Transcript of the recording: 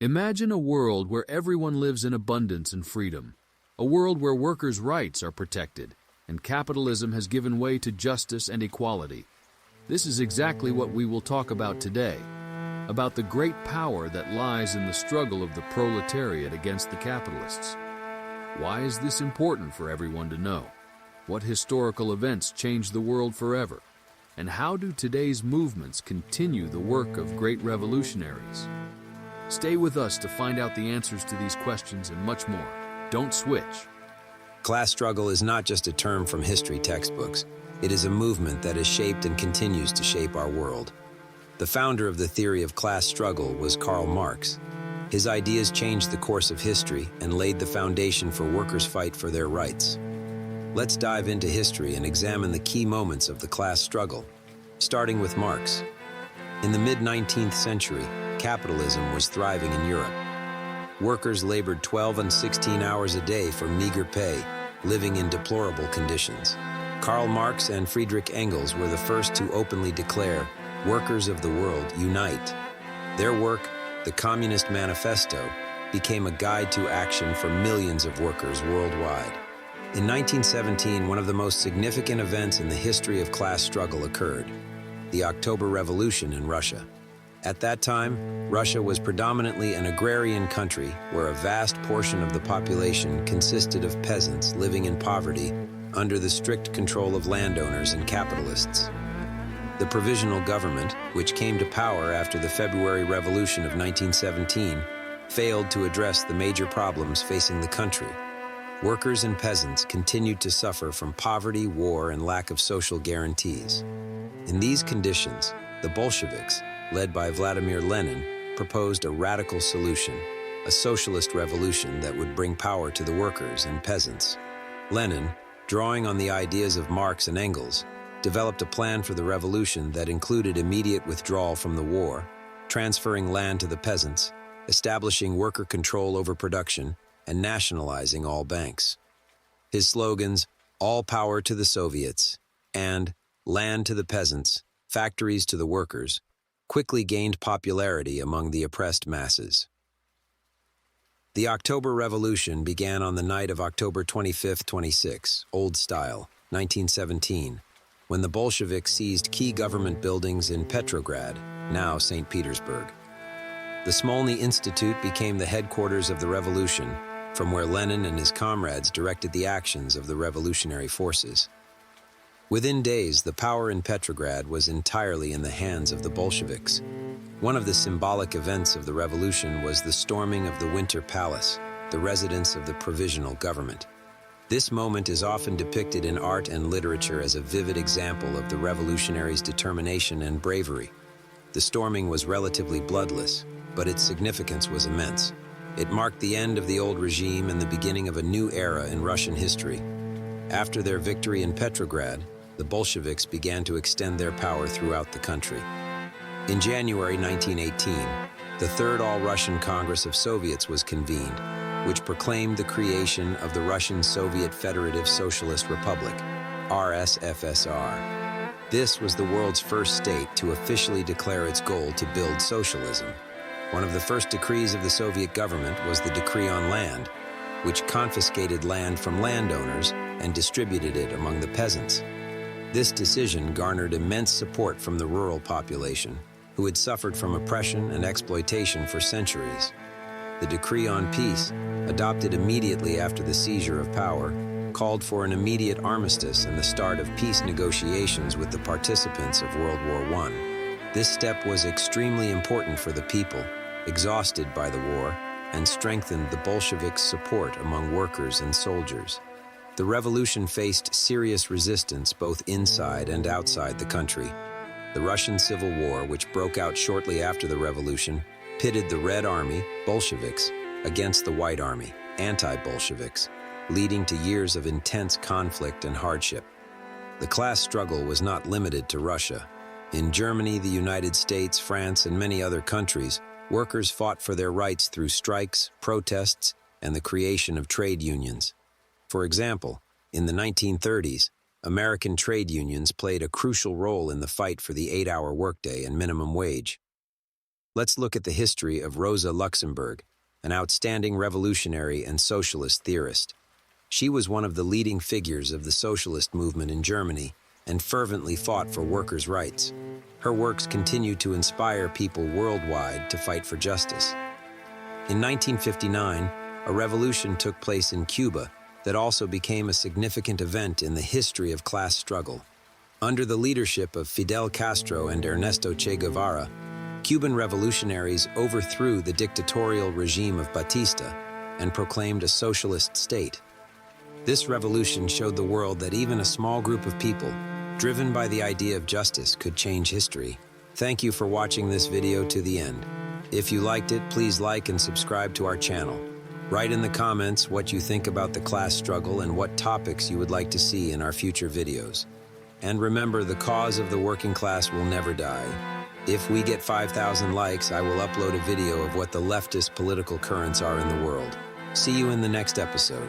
Imagine a world where everyone lives in abundance and freedom, a world where workers' rights are protected, and capitalism has given way to justice and equality. This is exactly what we will talk about today, about the great power that lies in the struggle of the proletariat against the capitalists. Why is this important for everyone to know? What historical events changed the world forever? And how do today's movements continue the work of great revolutionaries? Stay with us to find out the answers to these questions and much more. Don't switch. Class struggle is not just a term from history textbooks. It is a movement that has shaped and continues to shape our world. The founder of the theory of class struggle was Karl Marx. His ideas changed the course of history and laid the foundation for workers' fight for their rights. Let's dive into history and examine the key moments of the class struggle, starting with Marx. In the mid-19th century, capitalism was thriving in Europe. Workers labored 12 and 16 hours a day for meager pay, living in deplorable conditions. Karl Marx and Friedrich Engels were the first to openly declare, "Workers of the world, unite." Their work, the Communist Manifesto, became a guide to action for millions of workers worldwide. In 1917, one of the most significant events in the history of class struggle occurred, the October Revolution in Russia. At that time, Russia was predominantly an agrarian country where a vast portion of the population consisted of peasants living in poverty under the strict control of landowners and capitalists. The provisional government, which came to power after the February Revolution of 1917, failed to address the major problems facing the country. Workers and peasants continued to suffer from poverty, war, and lack of social guarantees. In these conditions, the Bolsheviks, led by Vladimir Lenin, proposed a radical solution, a socialist revolution that would bring power to the workers and peasants. Lenin, drawing on the ideas of Marx and Engels, developed a plan for the revolution that included immediate withdrawal from the war, transferring land to the peasants, establishing worker control over production, and nationalizing all banks. His slogans, "All power to the Soviets," and "Land to the peasants, factories to the workers," quickly gained popularity among the oppressed masses. The October Revolution began on the night of October 25-26, Old Style, 1917, when the Bolsheviks seized key government buildings in Petrograd, now St. Petersburg. The Smolny Institute became the headquarters of the revolution, from where Lenin and his comrades directed the actions of the revolutionary forces. Within days, the power in Petrograd was entirely in the hands of the Bolsheviks. One of the symbolic events of the revolution was the storming of the Winter Palace, the residence of the provisional government. This moment is often depicted in art and literature as a vivid example of the revolutionaries' determination and bravery. The storming was relatively bloodless, but its significance was immense. It marked the end of the old regime and the beginning of a new era in Russian history. After their victory in Petrograd, the Bolsheviks began to extend their power throughout the country. In January 1918, the Third All-Russian Congress of Soviets was convened, which proclaimed the creation of the Russian Soviet Federative Socialist Republic, RSFSR. This was the world's first state to officially declare its goal to build socialism. One of the first decrees of the Soviet government was the Decree on Land, which confiscated land from landowners and distributed it among the peasants. This decision garnered immense support from the rural population, who had suffered from oppression and exploitation for centuries. The Decree on Peace, adopted immediately after the seizure of power, called for an immediate armistice and the start of peace negotiations with the participants of World War I. This step was extremely important for the people, exhausted by the war, and strengthened the Bolsheviks' support among workers and soldiers. The revolution faced serious resistance both inside and outside the country. The Russian Civil War, which broke out shortly after the revolution, pitted the Red Army, Bolsheviks, against the White Army, anti-Bolsheviks, leading to years of intense conflict and hardship. The class struggle was not limited to Russia. In Germany, the United States, France, and many other countries, workers fought for their rights through strikes, protests, and the creation of trade unions. For example, in the 1930s, American trade unions played a crucial role in the fight for the 8-hour workday and minimum wage. Let's look at the history of Rosa Luxemburg, an outstanding revolutionary and socialist theorist. She was one of the leading figures of the socialist movement in Germany and fervently fought for workers' rights. Her works continue to inspire people worldwide to fight for justice. In 1959, a revolution took place in Cuba that also became a significant event in the history of class struggle. Under the leadership of Fidel Castro and Ernesto Che Guevara, Cuban revolutionaries overthrew the dictatorial regime of Batista and proclaimed a socialist state. This revolution showed the world that even a small group of people, driven by the idea of justice, could change history. Thank you for watching this video to the end. If you liked it, please like and subscribe to our channel. Write in the comments what you think about the class struggle and what topics you would like to see in our future videos. And remember, the cause of the working class will never die. If we get 5,000 likes, I will upload a video of what the leftist political currents are in the world. See you in the next episode.